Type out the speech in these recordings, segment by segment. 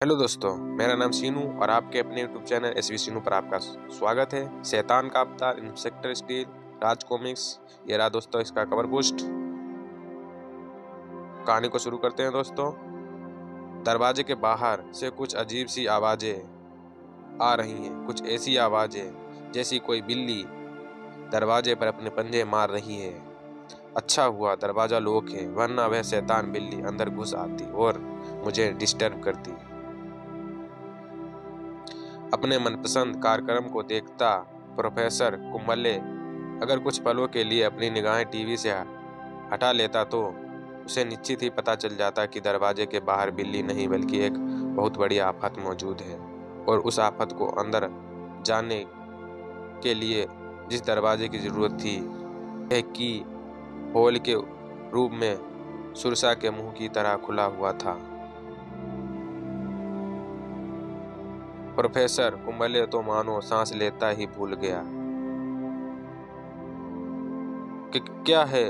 Hello दोस्तों, मेरा नाम सीनू और आपके अपने यूट्यूब चैनल एसवी सीनू पर आपका स्वागत है। शैतान का अवतार, इंस्पेक्टर स्टील, राज कॉमिक्स। ये रहा दोस्तों इसका कवर पोस्ट। कहानी को शुरू करते हैं दोस्तों। दरवाजे के बाहर से कुछ अजीब सी आवाजें आ रही हैं। कुछ ऐसी आवाजें जैसी कोई बिल्ली दरवाजे पर अपने पंजे मार रही है। अच्छा हुआ दरवाजा लॉक है, वरना वह शैतान बिल्ली अंदर घुस आती और मुझे डिस्टर्ब करती। अपने मनपसंद कार्यक्रम को देखता प्रोफेसर कुंबले अगर कुछ पलों के लिए अपनी निगाहें टीवी से हटा लेता तो उसे निश्चित ही पता चल जाता कि दरवाजे के बाहर बिल्ली नहीं बल्कि एक बहुत बड़ी आफत मौजूद है। और उस आफत को अंदर जाने के लिए जिस दरवाजे की जरूरत थी वह की होल के रूप में सुरसा के मुंह की तरह खुला हुआ था। प्रोफेसर कुंबले तो मानो सांस लेता ही भूल गया कि क्या है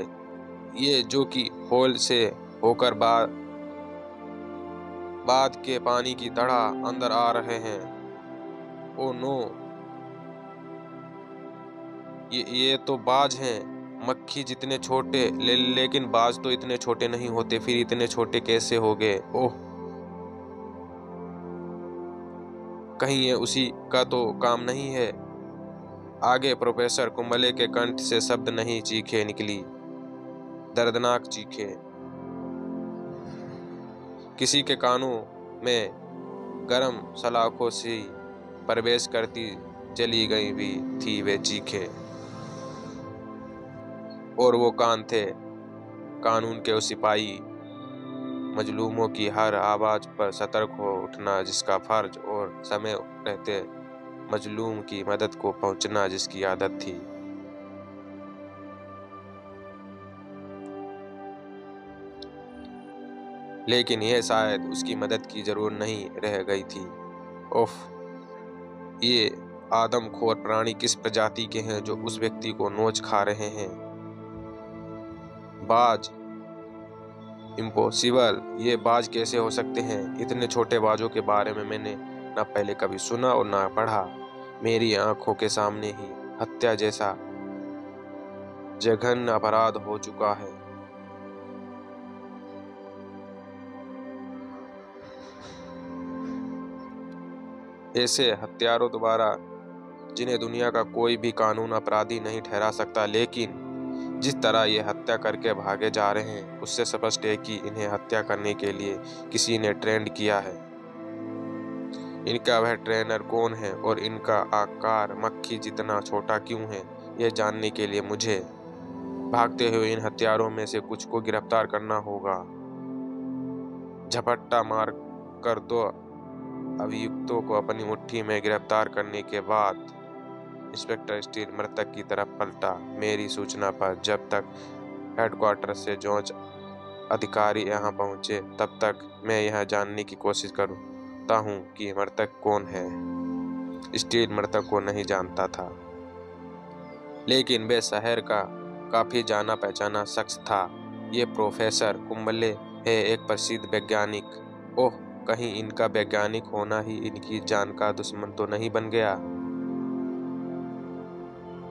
ये जो कि होल से होकर बाद के पानी की तरह अंदर आ रहे हैं। ओ नो, ये तो बाज हैं। मक्खी जितने छोटे लेकिन बाज तो इतने छोटे नहीं होते, फिर इतने छोटे कैसे हो गए? ओह, कहीं ये उसी का तो काम नहीं है। आगे प्रोफेसर कुंबले के कंठ से शब्द नहीं, चीखें निकली, दर्दनाक चीखें। किसी के कानों में गरम सलाखों से प्रवेश करती चली गई भी थी वे चीखें। और वो कान थे कानून के उस सिपाही मजलूमों की हर आवाज पर सतर्क हो उठना जिसका फर्ज, और समय रहते मजलूम की मदद को पहुंचना जिसकी आदत थी। लेकिन यह शायद उसकी मदद की जरूरत नहीं रह गई थी। ओफ, ये आदमखोर प्राणी किस प्रजाति के हैं जो उस व्यक्ति को नोच खा रहे हैं? बाज? इम्पॉसिबल, ये बाज कैसे हो सकते हैं? इतने छोटे बाजों के बारे में मैंने न पहले कभी सुना और न पढ़ा। मेरी आंखों के सामने ही हत्या जैसा जघन्य अपराध हो चुका है। ऐसे हत्यारों द्वारा जिन्हें दुनिया का कोई भी कानून अपराधी नहीं ठहरा सकता, लेकिन जिस तरह ये हत्या करके भागे जा रहे हैं उससे स्पष्ट है कि इन्हें हत्या करने के लिए किसी ने ट्रेंड किया है। इनका वह ट्रेनर कौन है और इनका आकार मक्खी जितना छोटा क्यों है? यह जानने के लिए मुझे भागते हुए इन हत्यारों में से कुछ को गिरफ्तार करना होगा। झपट्टा मार कर दो अभियुक्तों को अपनी मुट्ठी में गिरफ्तार करने के बाद इंस्पेक्टर स्टील मृतक की तरफ पलटा। मेरी सूचना पर जब तक हेडक्वार्टर से जांच अधिकारी यहाँ पहुँचे तब तक मैं यह जानने की कोशिश करता हूँ कि मृतक कौन है। स्टील मृतक को नहीं जानता था, लेकिन वे शहर का काफी जाना पहचाना शख्स था। ये प्रोफेसर कुंबले है, एक प्रसिद्ध वैज्ञानिक। ओह, कहीं इनका वैज्ञानिक होना ही इनकी जान का दुश्मन तो नहीं बन गया?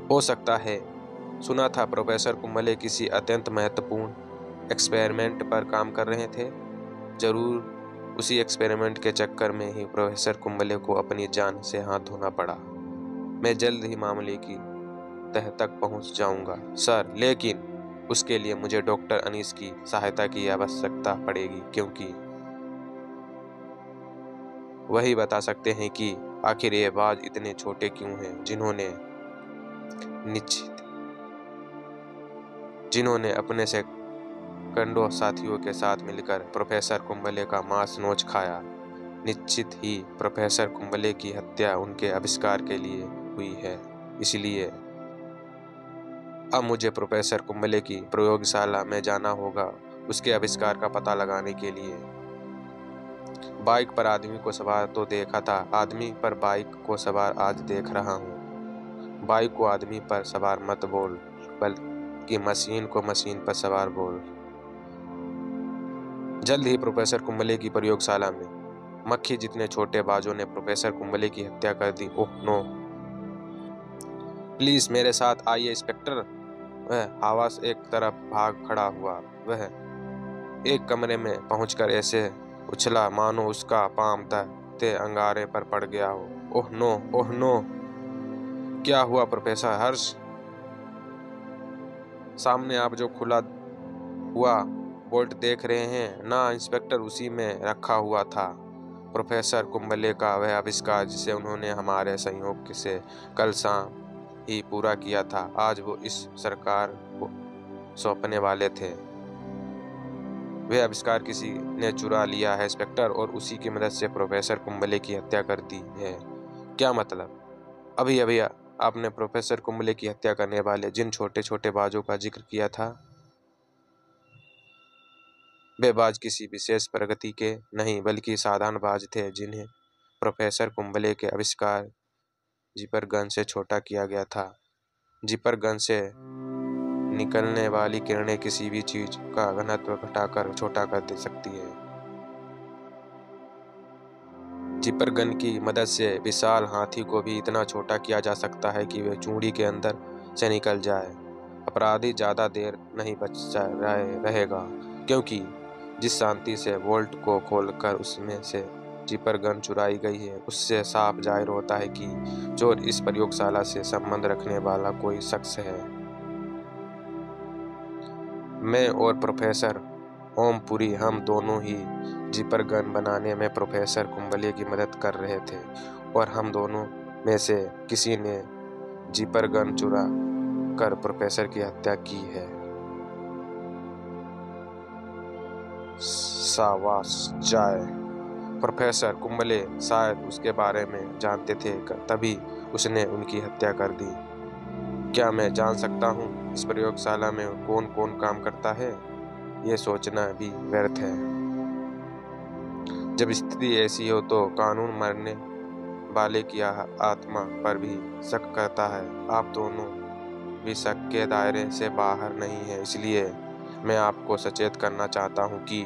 हो सकता है। सुना था प्रोफेसर कुंबले किसी अत्यंत महत्वपूर्ण एक्सपेरिमेंट पर काम कर रहे थे। जरूर उसी एक्सपेरिमेंट के चक्कर में ही प्रोफेसर कुंबले को अपनी जान से हाथ धोना पड़ा। मैं जल्द ही मामले की तह तक पहुंच जाऊंगा सर, लेकिन उसके लिए मुझे डॉक्टर अनीस की सहायता की आवश्यकता पड़ेगी, क्योंकि वही बता सकते हैं कि आखिर ये बाज इतने छोटे क्यों हैं जिन्होंने अपने से कंडो साथियों के साथ मिलकर प्रोफेसर कुंबले का मांस नोच खाया। निश्चित ही प्रोफेसर कुंबले की हत्या उनके आविष्कार के लिए हुई है। इसलिए अब मुझे प्रोफेसर कुंबले की प्रयोगशाला में जाना होगा उसके आविष्कार का पता लगाने के लिए। बाइक पर आदमी को सवार तो देखा था, आदमी पर बाइक को सवार आज देख रहा हूँ। बाइक को आदमी पर सवार मत बोल, बल्कि मशीन को मशीन पर सवार बोल। जल्द ही प्रोफेसर कुंबले की प्रयोगशाला में मक्खी जितने छोटे बाजों ने प्रोफेसर कुंबले की हत्या कर दी। ओह नो, प्लीज मेरे साथ आइए इंस्पेक्टर। वह आवाज एक तरफ भाग खड़ा हुआ। वह एक कमरे में पहुंचकर ऐसे उछला मानो उसका पांव दहते अंगारे पर पड़ गया हो। ओह नो, ओह नो, क्या हुआ प्रोफेसर हर्ष? सामने आप जो खुला हुआ बोल्ट देख रहे हैं ना इंस्पेक्टर, उसी में रखा हुआ था प्रोफेसर कुंबले का वह आविष्कार जिसे उन्होंने हमारे सहयोग से कल शाम ही पूरा किया था। आज वो इस सरकार को सौंपने वाले थे। वह आविष्कार किसी ने चुरा लिया है इंस्पेक्टर, और उसी की मदद से प्रोफेसर कुंबले की हत्या कर दी है। क्या मतलब? अभी अभी आपने प्रोफेसर कुंबले की हत्या करने वाले जिन छोटे छोटे बाजों का जिक्र किया था, वे बाज किसी विशेष प्रगति के नहीं बल्कि साधारण बाज थे जिन्हें प्रोफेसर कुंबले के आविष्कार जिपर गन से छोटा किया गया था। जिपर गन से निकलने वाली किरणें किसी भी चीज का घनत्व घटाकर छोटा कर दे सकती है। जिपर गन की मदद से विशाल हाथी को भी इतना छोटा किया जा सकता है कि वह चूड़ी के अंदर से निकल जाए। अपराधी ज्यादा देर नहीं रहेगा, क्योंकि जिस शांति से वोल्ट को खोलकर उसमें से जिपर गन चुराई गई है, उससे साफ जाहिर होता है कि चोर इस प्रयोगशाला से संबंध रखने वाला कोई शख्स है। मैं और प्रोफेसर ओमपुरी, हम दोनों ही जिपर गन बनाने में प्रोफेसर कुंबले की मदद कर रहे थे, और हम दोनों में से किसी ने जिपर गन चुरा कर प्रोफेसर की हत्या की है। शाबाश जाए। प्रोफेसर कुंबले शायद उसके बारे में जानते थे, तभी उसने उनकी हत्या कर दी। क्या मैं जान सकता हूँ इस प्रयोगशाला में कौन कौन काम करता है? ये सोचना भी व्यर्थ है। जब स्थिति ऐसी हो तो कानून मरने वाले की आत्मा पर भी शक करता है। आप दोनों भी शक के दायरे से बाहर नहीं है, इसलिए मैं आपको सचेत करना चाहता हूँ कि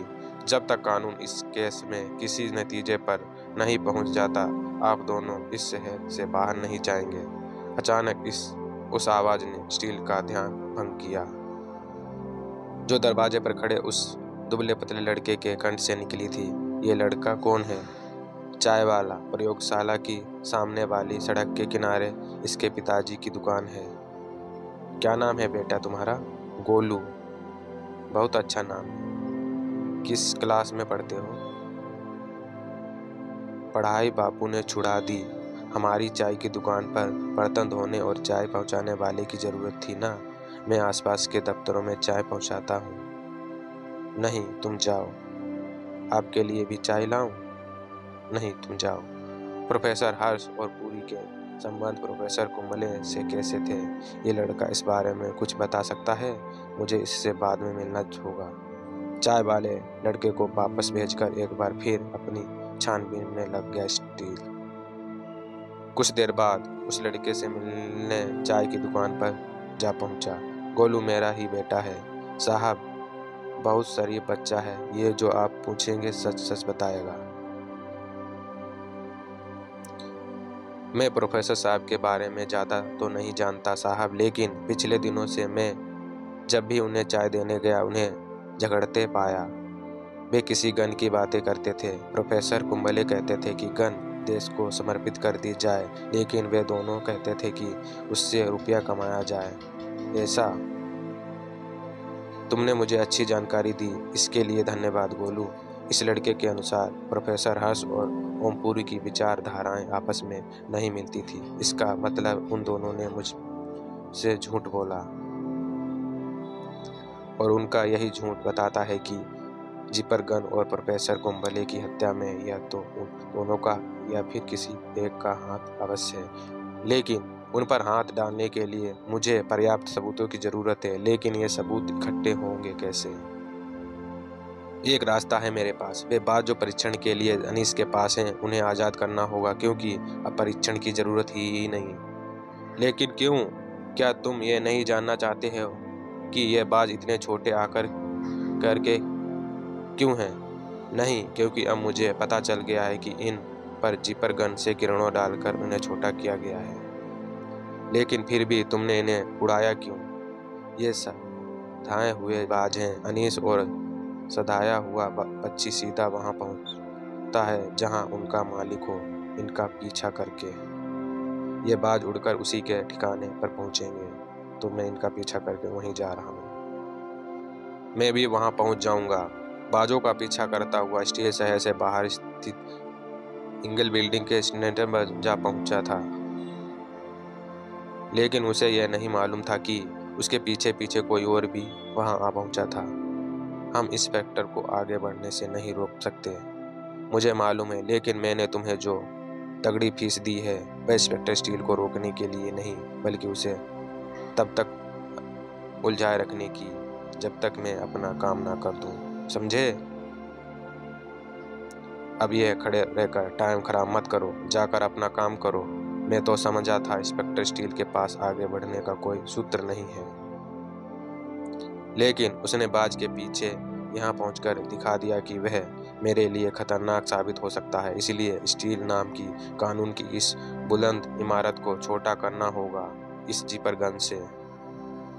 जब तक कानून इस केस में किसी नतीजे पर नहीं पहुँच जाता, आप दोनों इस शहर से बाहर नहीं जाएंगे। अचानक उस आवाज ने स्टील का ध्यान भंग किया, जो दरवाजे पर खड़े उस दुबले पतले लड़के के कंठ से निकली थी। ये लड़का कौन है? चाय वाला। प्रयोगशाला की सामने वाली सड़क के किनारे इसके पिताजी की दुकान है। क्या नाम है बेटा तुम्हारा? गोलू। बहुत अच्छा नाम है। किस क्लास में पढ़ते हो? पढ़ाई बापू ने छुड़ा दी। हमारी चाय की दुकान पर बर्तन धोने और चाय पहुंचाने वाले की जरूरत थी ना, मैं आसपास के दफ्तरों में चाय पहुंचाता हूँ। नहीं, तुम जाओ। आपके लिए भी चाय लाऊं? नहीं, तुम जाओ। प्रोफेसर हर्ष और पूरी के संबंध प्रोफेसर कुंबले से कैसे थे? ये लड़का इस बारे में कुछ बता सकता है? मुझे इससे बाद में मिलना होगा। चाय वाले लड़के को वापस भेजकर एक बार फिर अपनी छानबीन में लग गया स्टील। कुछ देर बाद उस लड़के से मिलने चाय की दुकान पर जा पहुंचा। गोलू मेरा ही बेटा है साहब, बहुत शरीफ बच्चा है। ये जो आप पूछेंगे सच सच बताएगा। मैं प्रोफेसर साहब के बारे में ज़्यादा तो नहीं जानता साहब, लेकिन पिछले दिनों से मैं जब भी उन्हें चाय देने गया उन्हें झगड़ते पाया। वे किसी गन की बातें करते थे। प्रोफेसर कुंबले कहते थे कि गन देश को समर्पित कर दी जाए, लेकिन वे दोनों कहते थे कि उससे रुपया कमाया जाए। ऐसा? तुमने मुझे अच्छी जानकारी दी, इसके लिए धन्यवाद गोलू। इस लड़के के अनुसार प्रोफेसर हर्ष और ओमपुरी की विचारधाराएं आपस में नहीं मिलती थी। इसका मतलब उन दोनों ने मुझसे झूठ बोला, और उनका यही झूठ बताता है कि जिपर गन और प्रोफेसर कुंबले की हत्या में या तो उन दोनों का या फिर किसी एक का हाथ अवश्य है। लेकिन उन पर हाथ डालने के लिए मुझे पर्याप्त सबूतों की जरूरत है। लेकिन ये सबूत इकट्ठे होंगे कैसे? एक रास्ता है मेरे पास। वे बात जो परीक्षण के लिए अनीस के पास हैं, उन्हें आज़ाद करना होगा, क्योंकि अब परीक्षण की जरूरत ही नहीं। लेकिन क्यों? क्या तुम ये नहीं जानना चाहते हो कि ये बाज इतने छोटे आकर करके क्यों हैं? नहीं, क्योंकि अब मुझे पता चल गया है कि इन पर जिपर गन से किरणों डालकर उन्हें छोटा किया गया है। लेकिन फिर भी तुमने इन्हें उड़ाया क्यों? ये सधाए हुए बाज हैं। अनीस और सधाया हुआ पक्षी सीधा वहां पहुंचता है जहां उनका मालिक हो। इनका पीछा करके ये बाज उड़कर उसी के ठिकाने पर पहुंचेंगे, तो मैं इनका पीछा करके वहीं जा रहा हूँ। मैं भी वहां पहुंच जाऊंगा। बाजों का पीछा करता हुआ स्टील शहर से बाहर स्थित इंगल बिल्डिंग के स्टेशन पर जा पहुंचा था, लेकिन उसे यह नहीं मालूम था कि उसके पीछे पीछे कोई और भी वहां आ पहुंचा था। हम इंस्पेक्टर को आगे बढ़ने से नहीं रोक सकते, मुझे मालूम है, लेकिन मैंने तुम्हें जो तगड़ी फीस दी है वह इंस्पेक्टर स्टील को रोकने के लिए नहीं, बल्कि उसे तब तक उलझाए रखने की जब तक मैं अपना काम ना कर दूं, समझे? अब यह खड़े रहकर टाइम खराब मत करो, जाकर अपना काम करो। मैं तो समझा था इंस्पेक्टर स्टील के पास आगे बढ़ने का कोई सूत्र नहीं है, लेकिन उसने बाज के पीछे यहाँ पहुंचकर दिखा दिया कि वह मेरे लिए खतरनाक साबित हो सकता है। इसलिए स्टील नाम की कानून की इस बुलंद इमारत को छोटा करना होगा इस जिपर गन से।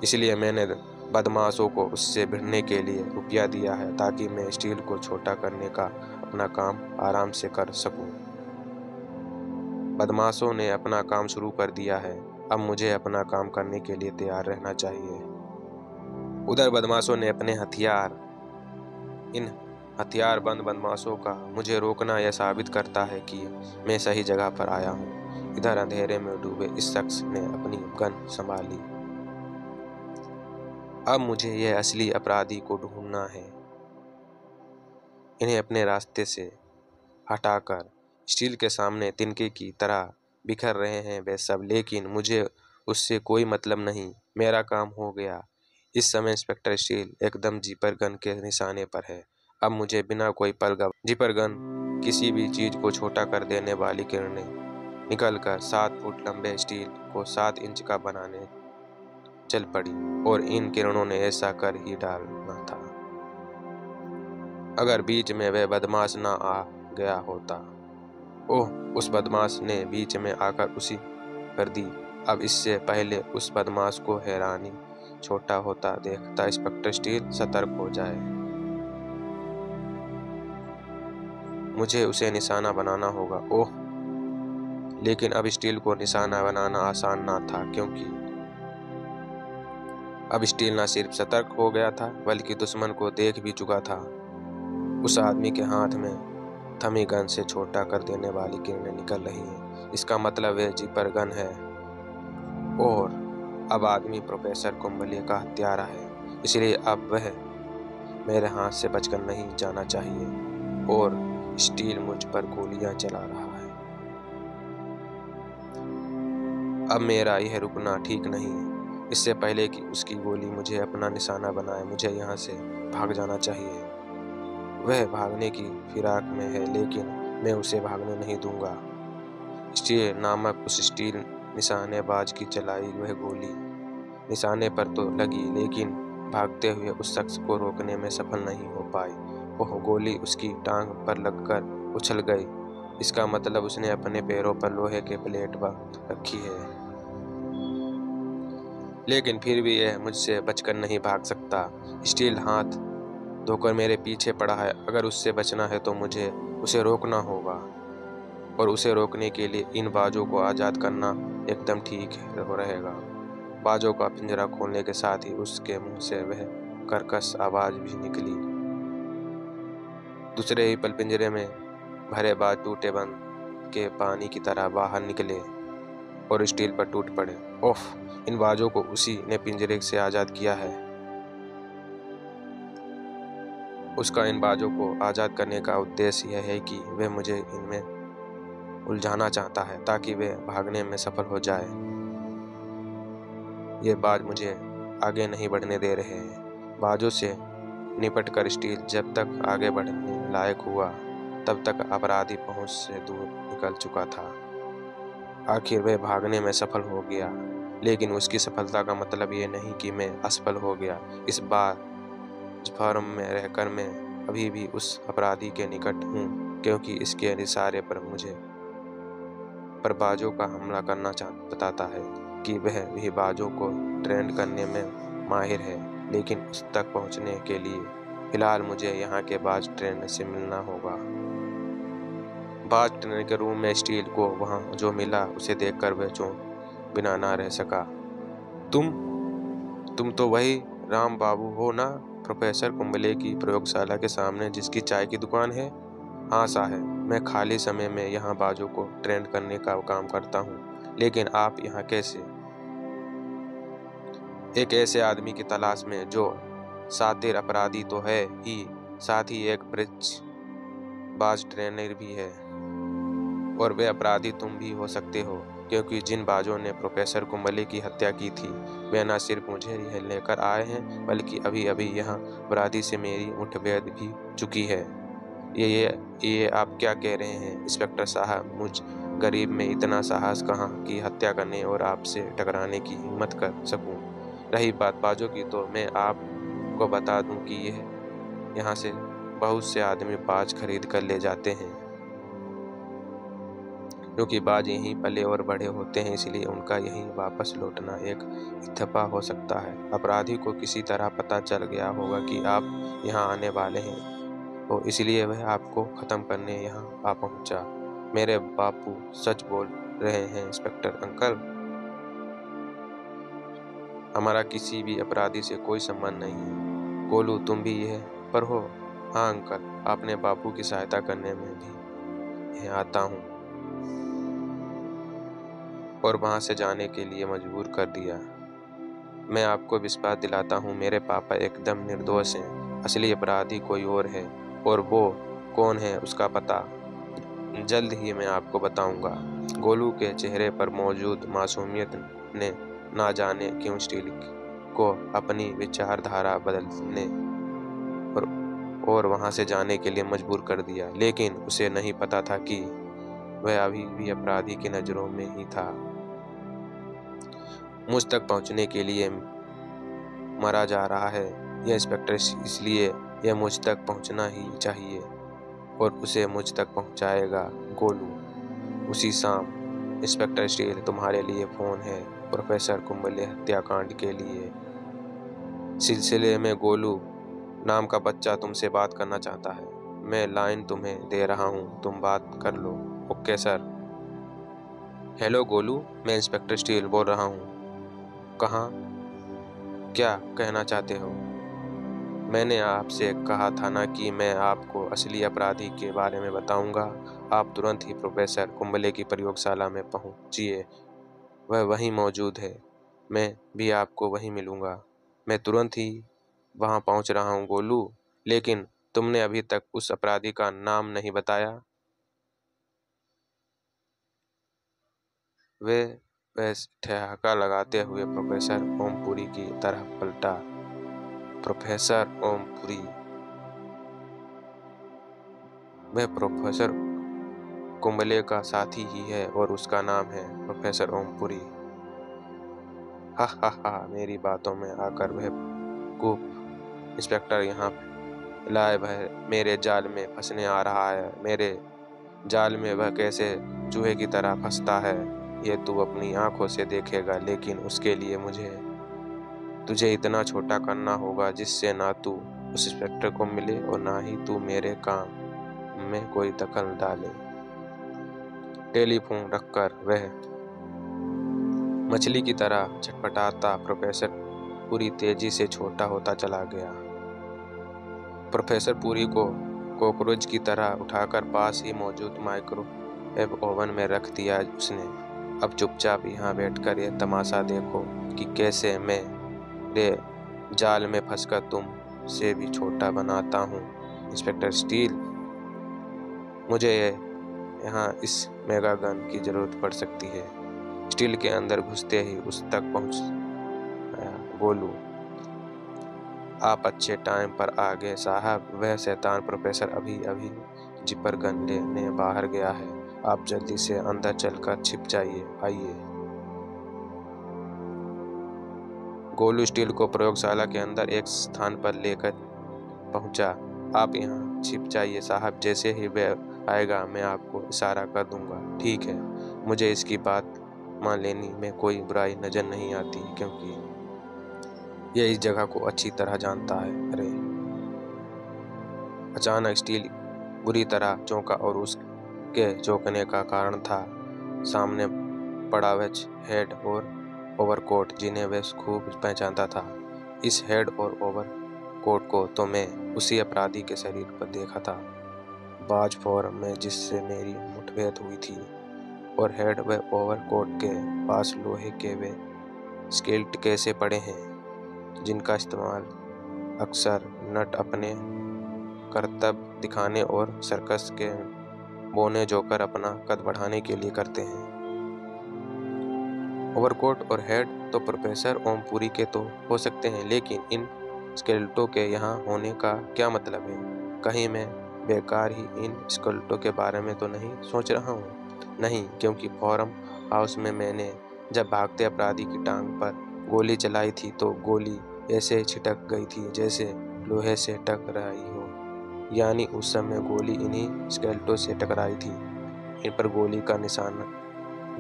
इसलिए मैंने बदमाशों को उससे भिड़ने के लिए रुपया दिया है, ताकि मैं स्टील को छोटा करने का अपना काम आराम से कर सकूं। बदमाशों ने अपना काम शुरू कर दिया है, अब मुझे अपना काम करने के लिए तैयार रहना चाहिए। उधर बदमाशों ने अपने इन हथियारबंद बदमाशों का मुझे रोकना यह साबित करता है कि मैं सही जगह पर आया हूँ। इधर अंधेरे में डूबे इस शख्स ने अपनी गन संभाली। अब मुझे यह असली अपराधी को ढूंढना है। इन्हें अपने रास्ते से हटाकर स्टील के सामने तिनके की तरह बिखर रहे हैं वे सब, लेकिन मुझे उससे कोई मतलब नहीं। मेरा काम हो गया। इस समय इंस्पेक्टर स्टील एकदम जिपर गन के निशाने पर है। अब मुझे बिना कोई पल गवाए जिपर गन किसी भी चीज को छोटा कर देने वाली किरणें निकलकर 7 फुट लंबे स्टील को 7 इंच का बनाने चल पड़ी, और इन किरणों ने ऐसा कर ही डालना था। अगर बीच में वह बदमाश ना आ गया होता। ओह, उस बदमाश ने बीच में आकर उसी कर दी। अब इससे पहले उस बदमाश को हैरानी छोटा होता देखता इंस्पेक्टर स्टील सतर्क हो जाए। मुझे उसे निशाना बनाना होगा। ओह, लेकिन अब स्टील को निशाना बनाना आसान ना था, क्योंकि अब स्टील न सिर्फ सतर्क हो गया था, बल्कि दुश्मन को देख भी चुका था। उस आदमी के हाथ में थमी गन से छोटा कर देने वाली किरणें निकल रही हैं। इसका मतलब वह जिपर गन है, और अब आदमी प्रोफेसर कुंबले का हत्यारा है। इसलिए अब वह मेरे हाथ से बचकर नहीं जाना चाहिए, और स्टील मुझ पर गोलियां चला रहा है। अब मेरा यह रुकना ठीक नहीं है। इससे पहले कि उसकी गोली मुझे अपना निशाना बनाए, मुझे यहाँ से भाग जाना चाहिए। वह भागने की फिराक में है, लेकिन मैं उसे भागने नहीं दूंगा। स्टील नामक उस स्टील निशानेबाज की चलाई वह गोली निशाने पर तो लगी, लेकिन भागते हुए उस शख्स को रोकने में सफल नहीं हो पाई। वह गोली उसकी टांग पर लगकर उछल गई। इसका मतलब उसने अपने पैरों पर लोहे के प्लेट बांध रखी है, लेकिन फिर भी यह मुझसे बचकर नहीं भाग सकता। स्टील हाथ धोकर मेरे पीछे पड़ा है। अगर उससे बचना है तो मुझे उसे रोकना होगा, और उसे रोकने के लिए इन बाजों को आज़ाद करना एकदम ठीक रहेगा। बाजों का पिंजरा खोलने के साथ ही उसके मुंह से वह कर्कश आवाज भी निकली। दूसरे ही पल पिंजरे में भरे बाज टूटे बंद के पानी की तरह बाहर निकले और स्टील पर टूट पड़े। ओफ, इन बाजों को उसी ने पिंजरे से आज़ाद किया है। उसका इन बाजों को आज़ाद करने का उद्देश्य यह है कि वह मुझे इनमें उलझाना चाहता है, ताकि वे भागने में सफल हो जाए। ये बाज मुझे आगे नहीं बढ़ने दे रहे हैं। बाजों से निपटकर स्टील जब तक आगे बढ़ने लायक हुआ, तब तक अपराधी पहुंच से दूर निकल चुका था। आखिर वह भागने में सफल हो गया, लेकिन उसकी सफलता का मतलब ये नहीं कि मैं असफल हो गया। इस बार फॉर्म में रहकर मैं अभी भी उस अपराधी के निकट हूँ क्योंकि इसके इशारे पर बाजों का हमला करना बताता है कि वह भी बाजों को ट्रेंड करने में माहिर है। लेकिन उस तक पहुंचने के लिए फिलहाल मुझे यहाँ के बाज ट्रेनर से मिलना होगा। बाज ट्रेनर के रूम में स्टील को वहाँ जो मिला उसे देखकर वह चौंक बिना ना रह सका। तुम तो वही राम बाबू हो ना, प्रोफेसर कुंबले की प्रयोगशाला के सामने जिसकी चाय की दुकान है? हाँ साहब, मैं खाली समय में यहाँ बाजों को ट्रेंड करने का काम करता हूँ। लेकिन आप यहाँ कैसे? एक ऐसे आदमी की तलाश में जो शातिर अपराधी तो है ही, साथ ही एक ब्रिज बाज ट्रेनर भी है। और वे अपराधी तुम भी हो सकते हो, क्योंकि जिन बाजों ने प्रोफेसर कुंबले की हत्या की थी वे न सिर्फ मुझे यह लेकर आए हैं, बल्कि अभी अभी यहाँ अपराधी से मेरी मुठभेड़ भी चुकी है। ये आप क्या कह रहे हैं इंस्पेक्टर साहब? मुझ गरीब में इतना साहस कहाँ कि हत्या करने और आपसे टकराने की हिम्मत कर सकूं। रही बात बाजों की, तो मैं आपको बता दूं कि यहाँ से बहुत से आदमी बाज खरीद कर ले जाते हैं, क्योंकि बाज यहीं पले और बड़े होते हैं, इसलिए उनका यहीं वापस लौटना एक इत्तेफाक हो सकता है। अपराधी को किसी तरह पता चल गया होगा कि आप यहाँ आने वाले हैं, तो इसलिए वह आपको खत्म करने यहाँ आ पहुँचा। मेरे बापू सच बोल रहे हैं इंस्पेक्टर अंकल, हमारा किसी भी अपराधी से कोई संबंध नहीं है। गोलू, तुम भी यह पर हो? हाँ अंकल, अपने बापू की सहायता करने में भी यहाँ आता हूँ और वहाँ से जाने के लिए मजबूर कर दिया। मैं आपको विश्वास दिलाता हूँ, मेरे पापा एकदम निर्दोष हैं। असली अपराधी कोई और है, और वो कौन है उसका पता जल्द ही मैं आपको बताऊंगा। गोलू के चेहरे पर मौजूद मासूमियत ने ना जाने क्यों स्टील को अपनी विचारधारा बदलने और वहां से जाने के लिए मजबूर कर दिया। लेकिन उसे नहीं पता था कि वह अभी भी अपराधी की नजरों में ही था। मुझ तक पहुंचने के लिए मरा जा रहा है यह इंस्पेक्टर, इसलिए यह मुझ तक पहुंचना ही चाहिए और उसे मुझ तक पहुंचाएगा गोलू उसी शाम। इंस्पेक्टर स्टील, तुम्हारे लिए फोन है प्रोफेसर कुंबले हत्याकांड के लिए सिलसिले में गोलू नाम का बच्चा तुमसे बात करना चाहता है। मैं लाइन तुम्हें दे रहा हूँ, तुम बात कर लो। Okay sir. हेलो गोलू, मैं इंस्पेक्टर स्टील बोल रहा हूँ। कहाँ? क्या कहना चाहते हो? मैंने आपसे कहा था ना कि मैं आपको असली अपराधी के बारे में बताऊंगा। आप तुरंत ही प्रोफेसर कुंबले की प्रयोगशाला में पहुंचिए, वह वहीं मौजूद है। मैं भी आपको वहीं मिलूंगा। मैं तुरंत ही वहां पहुंच रहा हूं गोलू। लेकिन तुमने अभी तक उस अपराधी का नाम नहीं बताया। वे वह ठहाका लगाते हुए प्रोफेसर ओमपुरी की तरफ पलटा। प्रोफेसर ओमपुरी? वह प्रोफेसर कुंबले का साथी ही है और उसका नाम है प्रोफेसर ओमपुरी। हा हा हा, मेरी बातों में आकर वह कूप इंस्पेक्टर यहाँ लाए, वह मेरे जाल में फंसने आ रहा है। मेरे जाल में वह कैसे चूहे की तरह फंसता है ये तू अपनी आंखों से देखेगा, लेकिन उसके लिए तुझे इतना छोटा करना होगा जिससे ना तू उस इंस्पेक्टर को मिले और ना ही तू मेरे काम में कोई दखल डाले। टेलीफोन रखकर वह मछली की तरह छटपटाता प्रोफेसर पूरी तेजी से छोटा होता चला गया। प्रोफेसर पूरी को कॉकरोच की तरह उठाकर पास ही मौजूद माइक्रोवेव ओवन में रख दिया उसने। अब चुपचाप यहाँ बैठकर यह तमाशा देखो कि कैसे मैं रे जाल में फंसकर तुम से भी छोटा बनाता हूँ। इंस्पेक्टर स्टील, मुझे यहाँ इस मेगा गन की जरूरत पड़ सकती है। स्टील के अंदर घुसते ही उस तक पहुँच गया गोलू। आप अच्छे टाइम पर आ गए साहब, वह शैतान प्रोफेसर अभी अभी जिपर गन लेने बाहर गया है। आप जल्दी से अंदर चलकर छिप जाइए। आइए। गोलू स्टील को प्रयोगशाला के अंदर एक स्थान पर लेकर पहुंचा आप यहाँ छिप जाइए साहब, जैसे ही वह आएगा मैं आपको इशारा कर दूंगा। ठीक है। मुझे इसकी बात मान लेने में कोई बुराई नजर नहीं आती, क्योंकि यह इस जगह को अच्छी तरह जानता है। अरे! अचानक स्टील बुरी तरह चौंका, और उसके चौंकने का कारण था सामने पड़ा वह हेड और ओवरकोट जिन्हें वह खूब पहचानता था। इस हेड और ओवरकोट को तो मैं उसी अपराधी के शरीर पर देखा था, बाज फोरम में जिससे मेरी मुठभेड़ हुई थी। और हेड व ओवरकोट के पास लोहे के वे स्केल्ट कैसे पड़े हैं जिनका इस्तेमाल अक्सर नट अपने करतब दिखाने और सर्कस के बोने जोकर अपना कद बढ़ाने के लिए करते हैं। ओवरकोट और हेड तो प्रोफेसर ओमपुरी के तो हो सकते हैं, लेकिन इन स्केल्टों के यहाँ होने का क्या मतलब है? कहीं मैं बेकार ही इन स्केल्टों के बारे में तो नहीं सोच रहा हूँ? नहीं, क्योंकि फोरम हाउस में मैंने जब भागते अपराधी की टांग पर गोली चलाई थी तो गोली ऐसे छिटक गई थी जैसे लोहे से टकराई हो। यानी उस समय गोली इन्हीं स्केल्टों से टकराई थी। इन पर गोली का निशान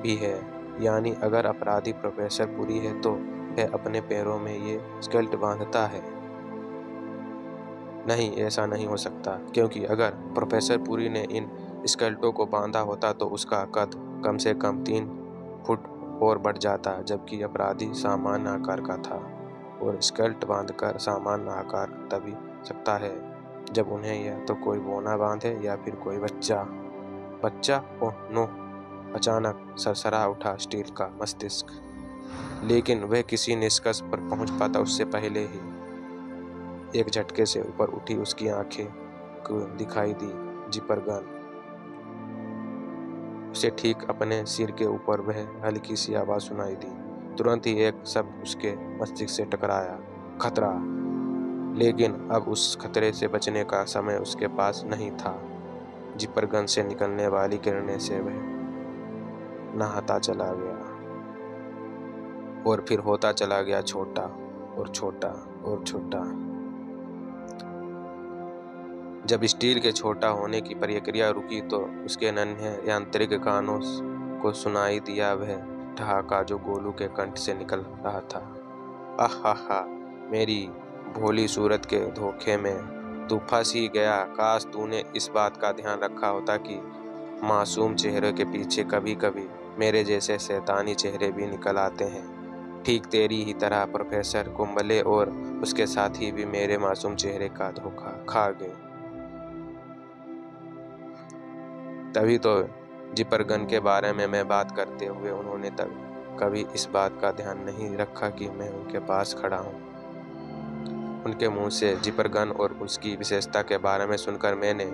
भी है। यानी अगर अपराधी प्रोफेसर पुरी है तो वह अपने पैरों में ये स्केल्ट बांधता है। नहीं, ऐसा नहीं हो सकता, क्योंकि अगर प्रोफेसर पुरी ने इन स्केल्टों को बांधा होता तो उसका कद कम से कम 3 फुट और बढ़ जाता, जबकि अपराधी सामान्य आकार का था। और स्केल्ट बांधकर सामान्य आकार तभी सकता है जब उन्हें या तो कोई बोना बांधे या फिर कोई बच्चा। Oh no! अचानक सरसरा उठा स्टील का मस्तिष्क, लेकिन वह किसी निष्कर्ष पर पहुंच पाता उससे पहले ही एक झटके से ऊपर उठी उसकी आंखें को दिखाई दी जिपर गन। उसे ठीक अपने सिर के ऊपर वह हल्की सी आवाज सुनाई दी। तुरंत ही एक शब्द उसके मस्तिष्क से टकराया, खतरा। लेकिन अब उस खतरे से बचने का समय उसके पास नहीं था। जिपर गन से निकलने वाली किरणें से वह नहाता चला गया, और फिर होता चला गया छोटा और छोटा और छोटा। जब स्टील के छोटा होने की प्रक्रिया रुकी तो उसके नन्हे यांत्रिक कानों को सुनाई दिया वह ठहाका जो गोलू के कंठ से निकल रहा था। आहा, मेरी भोली सूरत के धोखे में तू फंस ही गया। काश तूने इस बात का ध्यान रखा होता कि मासूम चेहरे के पीछे कभी कभी मेरे जैसे शैतानी चेहरे भी निकल आते हैं। ठीक तेरी ही तरह प्रोफेसर कुंबले और उसके साथी भी मेरे मासूम चेहरे का धोखा खा गए। तभी तो जिपर गन के बारे में मैं बात करते हुए उन्होंने तब कभी इस बात का ध्यान नहीं रखा कि मैं उनके पास खड़ा हूँ। उनके मुंह से जिपर गन और उसकी विशेषता के बारे में सुनकर मैंने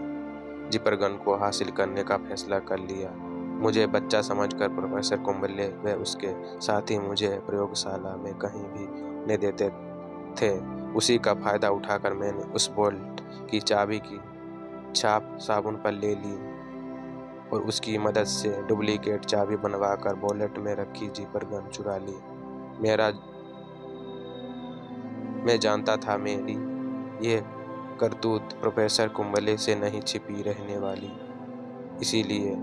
जिपर गन को हासिल करने का फैसला कर लिया। मुझे बच्चा समझकर प्रोफेसर कुंबले व उसके साथी मुझे प्रयोगशाला में कहीं भी न देते थे। उसी का फायदा उठाकर मैंने उस बोल्ट की चाबी की छाप साबुन पर ले ली और उसकी मदद से डुप्लीकेट चाबी बनवाकर वॉलेट में रखी जिपर गन चुरा ली। मैं जानता था मेरी ये करतूत प्रोफेसर कुंबले से नहीं छिपी रहने वाली, इसीलिए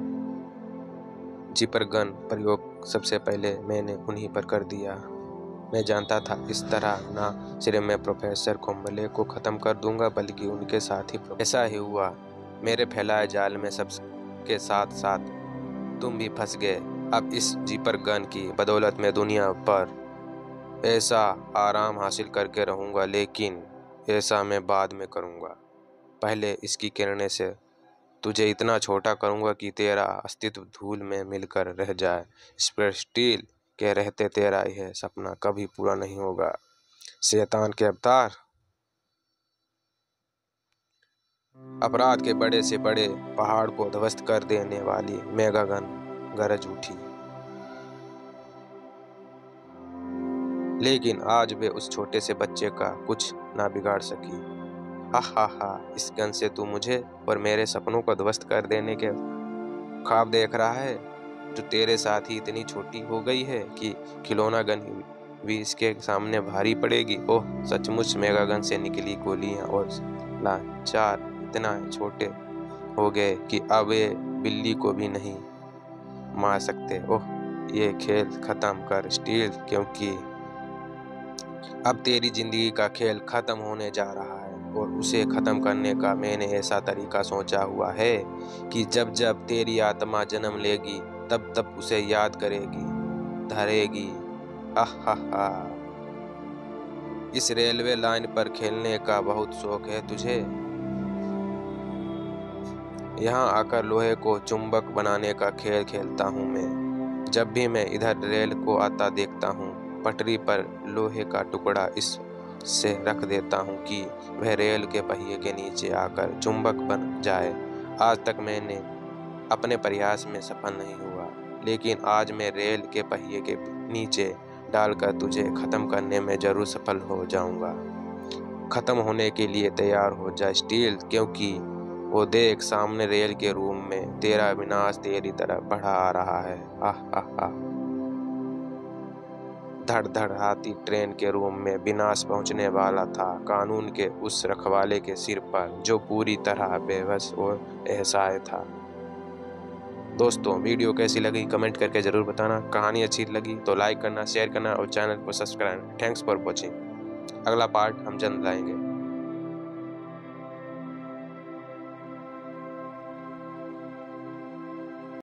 जिपर गन प्रयोग सबसे पहले मैंने उन्हीं पर कर दिया। मैं जानता था इस तरह ना सिर्फ मैं प्रोफेसर कुंबले को ख़त्म कर दूंगा बल्कि उनके साथ ही। ऐसा ही हुआ। मेरे फैलाए जाल में सबके साथ साथ तुम भी फंस गए। अब इस जिपर गन की बदौलत मैं दुनिया पर ऐसा आराम हासिल करके रहूंगा, लेकिन ऐसा मैं बाद में करूंगा। पहले इसकी किरणें से तुझे इतना छोटा करूंगा कि तेरा अस्तित्व धूल में मिलकर रह जाए। स्टील के रहते तेरा यह सपना कभी पूरा नहीं होगा। शैतान के अवतार। अपराध के बड़े से बड़े पहाड़ को ध्वस्त कर देने वाली मेगागन गरज उठी, लेकिन आज वे उस छोटे से बच्चे का कुछ ना बिगाड़ सकी। हा, इस गन से तू मुझे और मेरे सपनों को ध्वस्त कर देने के ख्वाब देख रहा है, जो तेरे साथ ही इतनी छोटी हो गई है कि खिलौना गन भी इसके सामने भारी पड़ेगी। ओह, सचमुच मेगा गन से निकली गोलियां और लाचार इतना छोटे हो गए कि अब ये बिल्ली को भी नहीं मार सकते। ओह, ये खेल खत्म कर स्टील, क्योंकि अब तेरी जिंदगी का खेल खत्म होने जा रहा है और उसे खत्म करने का मैंने ऐसा तरीका सोचा हुआ है कि जब जब तेरी आत्मा जन्म लेगी तब तब उसे याद करेगी, धरेगी। हा। इस रेलवे लाइन पर खेलने का बहुत शौक है तुझे। यहाँ आकर लोहे को चुंबक बनाने का खेल खेलता हूँ मैं। जब भी मैं इधर रेल को आता देखता हूँ, पटरी पर लोहे का टुकड़ा इस से रख देता हूँ कि वह रेल के पहिए के नीचे आकर चुंबक बन जाए। आज तक मैंने अपने प्रयास में सफल नहीं हुआ, लेकिन आज मैं रेल के पहिए के नीचे डालकर तुझे खत्म करने में जरूर सफल हो जाऊंगा। खत्म होने के लिए तैयार हो जा स्टील, क्योंकि वो देख सामने रेल के रूम में तेरा विनाश तेरी तरफ बढ़ा आ रहा है। हा। धड़ धड़ हाथी ट्रेन के रूम में विनाश पहुंचने वाला था, कानून के उस रखवाले के सिर पर जो पूरी तरह बेबस और असहाय था। दोस्तों, वीडियो कैसी लगी कमेंट करके जरूर बताना। कहानी अच्छी लगी तो लाइक करना, शेयर करना और चैनल को सब्सक्राइब। Thanks for watching. अगला पार्ट हम जल्द लाएंगे।